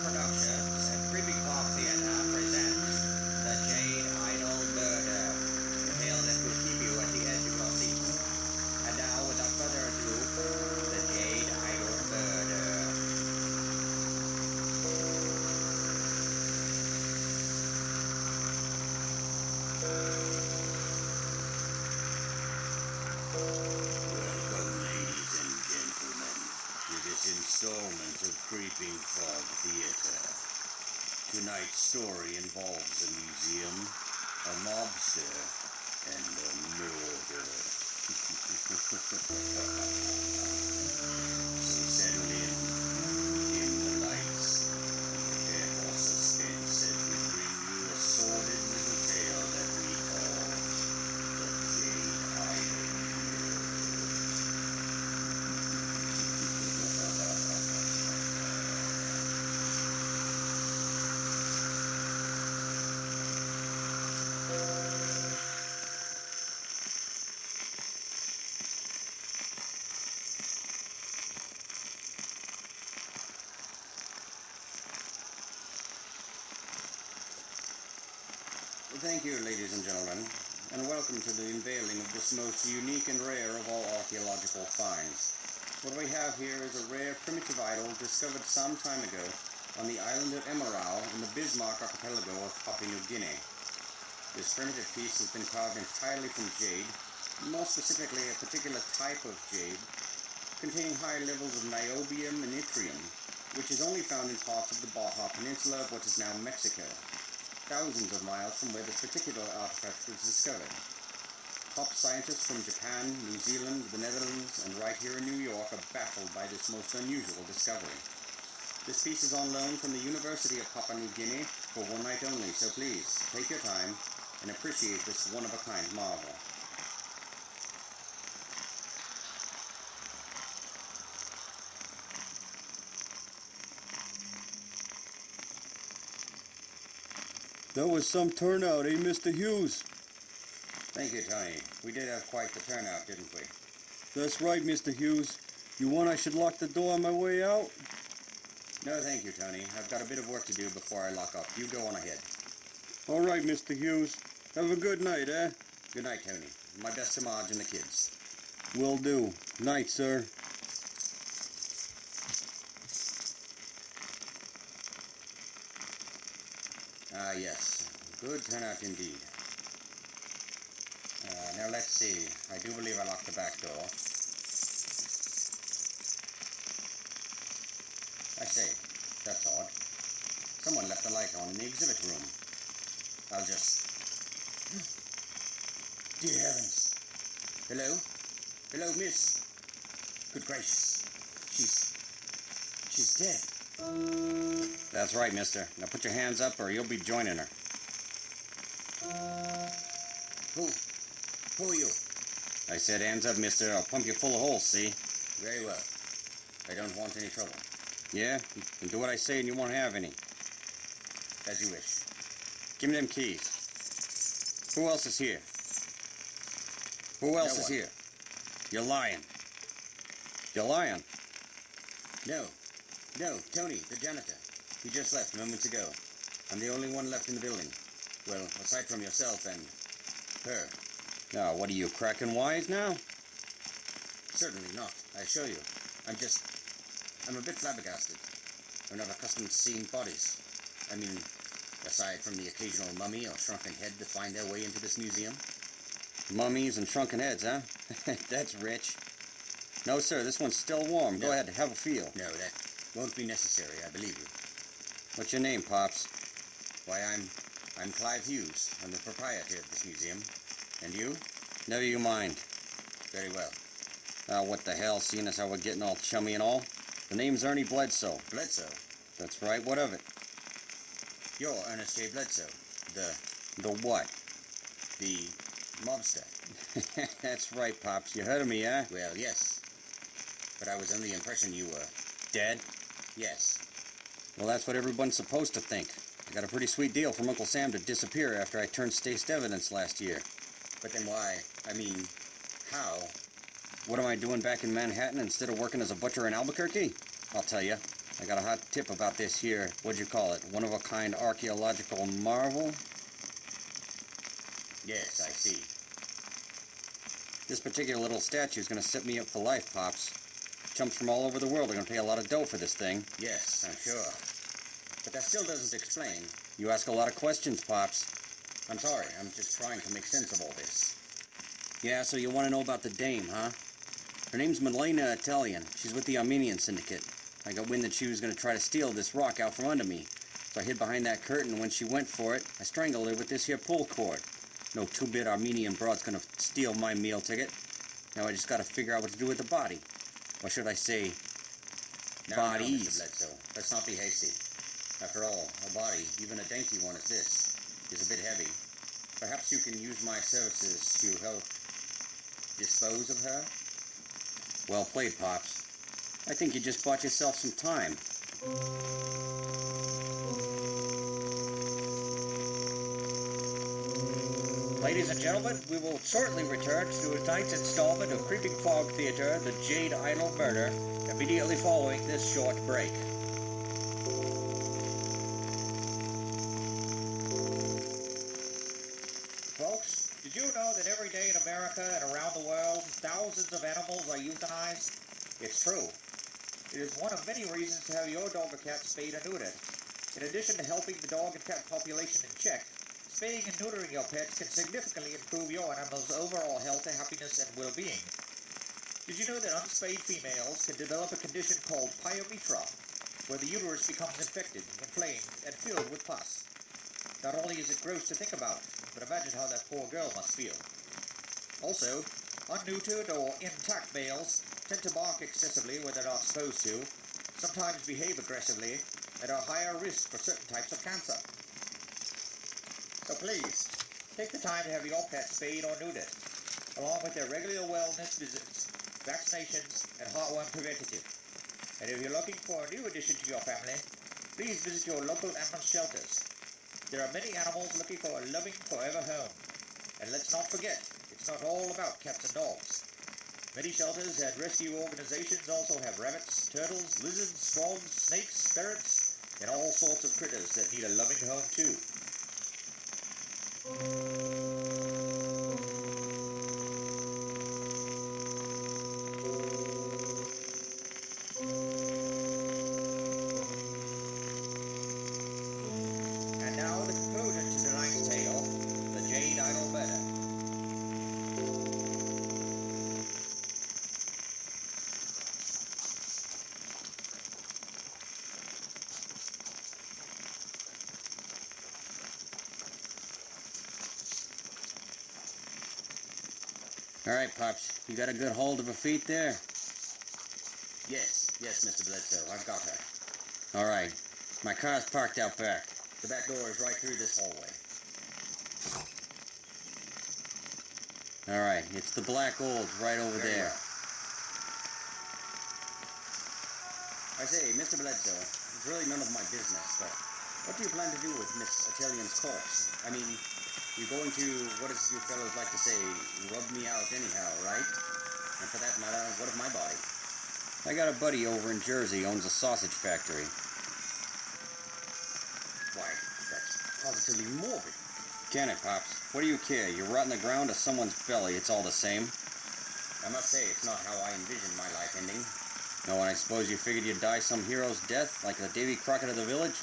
Productions and Creepy Pop Theater present the Jade Idol Murder, a tale that will keep you at the edge of your seat. And now, without further ado, the Jade Idol Murder. Welcome, ladies and gentlemen, to this installment of Creeping Frog Theater. Tonight's story involves a museum, a mobster, and a murder. So settle in, dim the lights, and prepare for suspense as we bring you a sordid little tale that we call the Jade Idol Murder. Thank you, ladies and gentlemen, and welcome to the unveiling of this most unique and rare of all archaeological finds. What we have here is a rare primitive idol discovered some time ago on the island of Emerald in the Bismarck archipelago of Papua New Guinea. This primitive piece has been carved entirely from jade, more specifically a particular type of jade, containing high levels of niobium and yttrium, which is only found in parts of the Baja Peninsula of what is now Mexico, thousands of miles from where this particular artifact was discovered. Top scientists from Japan, New Zealand, the Netherlands, and right here in New York are baffled by this most unusual discovery. This piece is on loan from the University of Papua New Guinea for one night only, so please, take your time and appreciate this one-of-a-kind marvel. That was some turnout, eh, Mr. Hughes? Thank you, Tony. We did have quite the turnout, didn't we? That's right, Mr. Hughes. You want I should lock the door on my way out? No, thank you, Tony. I've got a bit of work to do before I lock up. You go on ahead. All right, Mr. Hughes. Have a good night, eh? Good night, Tony. My best to Marge and the kids. Will do. Night, sir. Ah, yes. Good turnout indeed. Now let's see. I do believe I locked the back door. I say, that's odd. Someone left the light on in the exhibit room. I'll just... Dear heavens. Hello? Hello, miss. Good gracious. She's dead. That's right, mister. Now put your hands up or you'll be joining her. Who are you? I said hands up, mister. I'll pump you full of holes, see? Very well. I don't want any trouble. Yeah? Then do what I say and you won't have any. As you wish. Give me them keys. Who else is here? Who else is here? You're lying. You're lying. No, Tony, the janitor. He just left moments ago. I'm the only one left in the building. Well, aside from yourself and her. Now, what are you, cracking wise now? Certainly not, I assure you. I'm a bit flabbergasted. I'm not accustomed to seeing bodies. I mean, aside from the occasional mummy or shrunken head that find their way into this museum. Mummies and shrunken heads, huh? That's rich. No, sir, this one's still warm. Go ahead, have a feel. No, that won't be necessary, I believe you. What's your name, Pops? Why, I'm Clive Hughes. I'm the proprietor of this museum. And you? Never you mind. Very well. What the hell, seeing as how we're getting all chummy and all? The name's Ernie Bledsoe. Bledsoe? That's right, what of it? You're Ernest J. Bledsoe, The what? the mobster. That's right, Pops. You heard of me, huh? Well, yes. But I was under the impression you were... Dead? Yes. Well, that's what everyone's supposed to think. I got a pretty sweet deal from Uncle Sam to disappear after I turned staced evidence last year. But then why? I mean, how? What am I doing back in Manhattan instead of working as a butcher in Albuquerque? I'll tell you. I got a hot tip about this here, what'd you call it, one-of-a-kind archaeological marvel? Yes, I see. This particular little statue is going to set me up for life, Pops. Chumps from all over the world are going to pay a lot of dough for this thing. Yes, I'm sure. But that still doesn't explain. You ask a lot of questions, Pops. I'm sorry, I'm just trying to make sense of all this. Yeah, so you want to know about the dame, huh? Her name's Milena Italian. She's with the Armenian Syndicate. I got wind that she was going to try to steal this rock out from under me. So I hid behind that curtain, and when she went for it, I strangled her with this here pull cord. No two-bit Armenian broad's going to steal my meal ticket. Now I just got to figure out what to do with the body. Or should I say, bodies? No, Mr. Bledsoe, let's not be hasty. After all, a body, even a dainty one as this, is a bit heavy. Perhaps you can use my services to help dispose of her? Well played, Pops. I think you just bought yourself some time. Ladies and gentlemen, we will shortly return to tonight's installment of Creeping Fog Theater, The Jade Idol Murder, immediately following this short break. Folks, did you know that every day in America and around the world, thousands of animals are euthanized? It's true. It is one of many reasons to have your dog or cat spayed or neutered. In addition to helping the dog and cat population in check, spaying and neutering your pets can significantly improve your animal's overall health, happiness, and well-being. Did you know that unspayed females can develop a condition called pyometra, where the uterus becomes infected, inflamed, and filled with pus? Not only is it gross to think about, but imagine how that poor girl must feel. Also, unneutered or intact males tend to bark excessively when they're not supposed to, sometimes behave aggressively, and are higher risk for certain types of cancer. So please, take the time to have your pet spayed or neutered, along with their regular wellness visits, vaccinations, and heartworm preventative. And if you're looking for a new addition to your family, please visit your local animal shelters. There are many animals looking for a loving forever home. And let's not forget, it's not all about cats and dogs. Many shelters and rescue organizations also have rabbits, turtles, lizards, frogs, snakes, ferrets, and all sorts of critters that need a loving home too. And now the conclusion to tonight's tale, The Jade Idol Murder. All right, Pops. You got a good hold of her feet there? Yes, Mr. Bledsoe, I've got her. All right. My car's parked out back. The back door is right through this hallway. All right. It's the Black Old right over Very there. well. I say, Mr. Bledsoe, it's really none of my business, but what do you plan to do with Miss Italian's corpse? I mean, you're going to, what does you fellows like to say, rub me out anyhow, right? And for that matter, what of my body? I got a buddy over in Jersey owns a sausage factory. Why, that's positively morbid. Can it, Pops? What do you care? You rot in the ground or someone's belly, it's all the same. I must say, it's not how I envisioned my life ending. No, and I suppose you figured you'd die some hero's death, like the Davy Crockett of the village?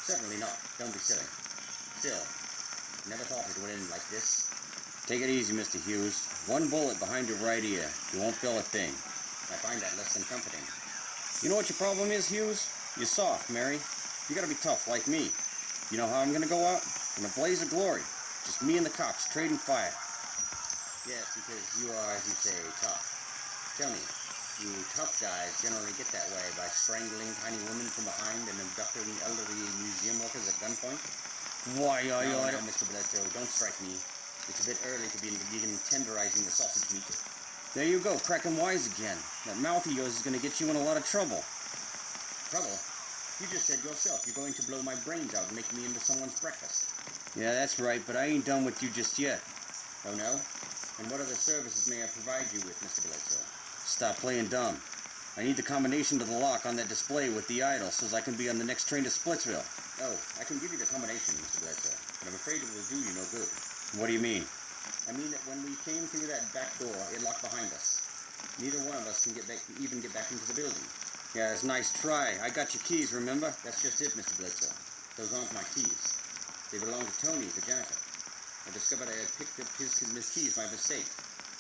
Certainly not. Don't be silly. Still, never thought it would end like this. Take it easy, Mr. Hughes. One bullet behind your right ear. You won't feel a thing. I find that less than comforting. You know what your problem is, Hughes? You're soft, Mary. You gotta be tough, like me. You know how I'm gonna go out? In a blaze of glory. Just me and the cops, trading fire. Yes, because you are, as you say, tough. Tell me, you tough guys generally get that way by strangling tiny women from behind and abducting capturing elderly museum workers at gunpoint? Why, No, Mr. Bledsoe, don't strike me. It's a bit early to begin tenderizing the sausage meat. There you go, cracking wise again. That mouth of yours is going to get you in a lot of trouble. Trouble? You just said yourself you're going to blow my brains out and make me into someone's breakfast. Yeah, that's right, but I ain't done with you just yet. Oh, no? And what other services may I provide you with, Mr. Bledsoe? Stop playing dumb. I need the combination to the lock on that display with the idol so I can be on the next train to Splitsville. Oh, I can give you the combination, Mr. Bledsoe, but I'm afraid it will do you no good. What do you mean? I mean that when we came through that back door, it locked behind us. Neither one of us can even get back into the building. Yeah, it's a nice try. I got your keys, remember? That's just it, Mr. Bledsoe. Those aren't my keys. They belong to Tony, the janitor. I discovered I had picked up his keys by mistake,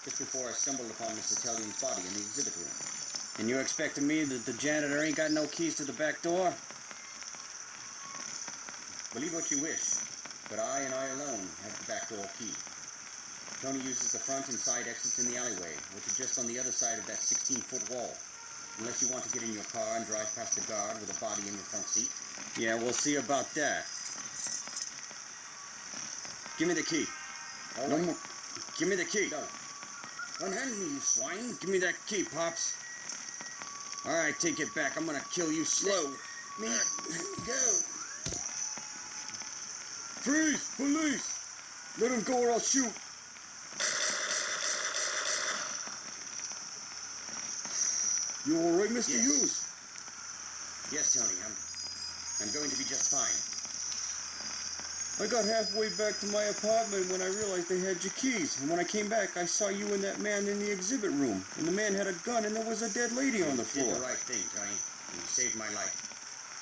just before I stumbled upon Miss Italian's body in the exhibit room. And you're expecting me that the janitor ain't got no keys to the back door? Believe what you wish, but I and I alone have the back door key. Tony uses the front and side exits in the alleyway, which are just on the other side of that 16-foot wall. Unless you want to get in your car and drive past the guard with a body in your front seat. Yeah, we'll see about that. Give me the key. All No right. more. Give me the key. No. Unhand me, you swine. Give me that key, Pops. All right, take it back. I'm gonna kill you slow. Me. Go. Freeze! Police! Let him go or I'll shoot. You all right, Mr. Yes. Hughes? Yes, Tony. I'm going to be just fine. I got halfway back to my apartment when I realized they had your keys. And when I came back, I saw you and that man in the exhibit room. And the man had a gun and there was a dead lady on the You floor. did the right thing, Tony. And you saved my life.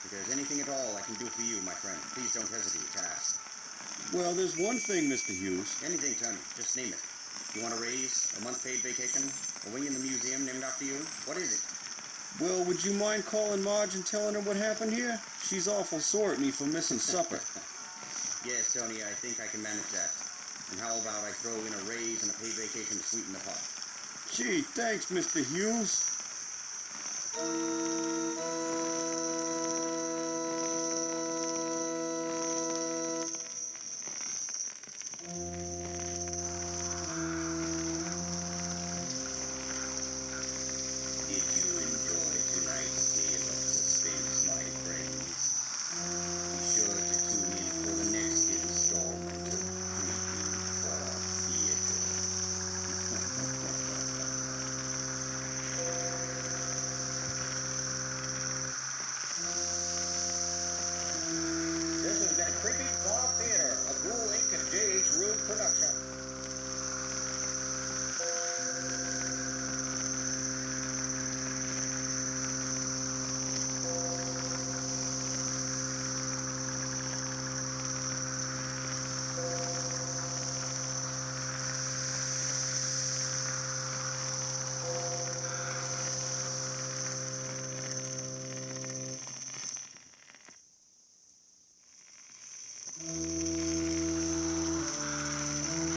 If there's anything at all I can do for you, my friend, please don't hesitate to ask. Well, there's one thing, Mr. Hughes. Anything, Tony. Just name it. You want a raise? A month paid vacation? A wing in the museum named after you? What is it? Well, would you mind calling Marge and telling her what happened here? She's awful sore at me for missing supper. Yes, Tony, I think I can manage that. And how about I throw in a raise and a paid vacation to sweeten the pot? Gee, thanks, Mr. Hughes.